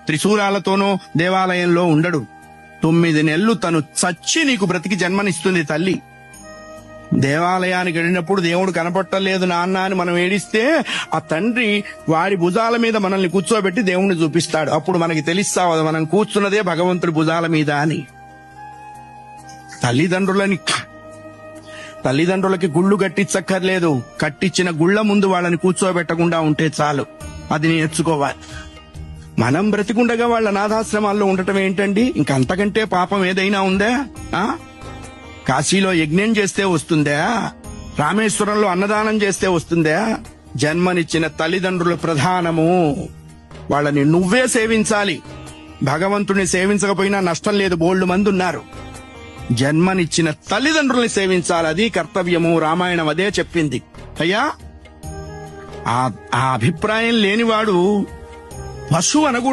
త్రిశూలాలతోనో దేవాలయంలో ఉండడు. 9 నెలలు తను చచ్చి నీకు బ్రతికి జన్మనిస్తుంది తల్లి. దేవాలయానికి వెళ్ళినప్పుడు దేవుడు కనపట్టలేదు నాన్న అని మనం ఏడిస్తే ఆ తండ్రి వాడి భుజాల మీద మనల్ని కూర్చోబెట్టి దేవుణ్ణి చూపిస్తాడు. అప్పుడు మనకి తెలుస్తావు మనం కూర్చున్నదే భగవంతుడి భుజాల మీద అని. తల్లిదండ్రులకి గుళ్ళు కట్టించక్కర్లేదు. కట్టించిన గుళ్ళ ముందు వాళ్ళని కూర్చోబెట్టకుండా ఉంటే చాలు. అది నేర్చుకోవాలి. మనం బ్రతికుండగా వాళ్ళ అనాథాశ్రమాల్లో ఉండటం ఏంటండి? ఇంకంతకంటే పాపం ఏదైనా ఉందా? కాశీలో యజ్ఞం చేస్తే వస్తుందా? రామేశ్వరంలో అన్నదానం చేస్తే వస్తుందా? జన్మనిచ్చిన తల్లిదండ్రుల ప్రధానము. వాళ్ళని నువ్వే సేవించాలి. భగవంతుని సేవించకపోయినా నష్టం లేదు, బోల్డు మంది ఉన్నారు. జన్మనిచ్చిన తల్లిదండ్రుల్ని సేవించాలి, అది కర్తవ్యము. రామాయణం అదే చెప్పింది. అయ్యా, ఆ అభిప్రాయం లేనివాడు పశువు అనకూడదు.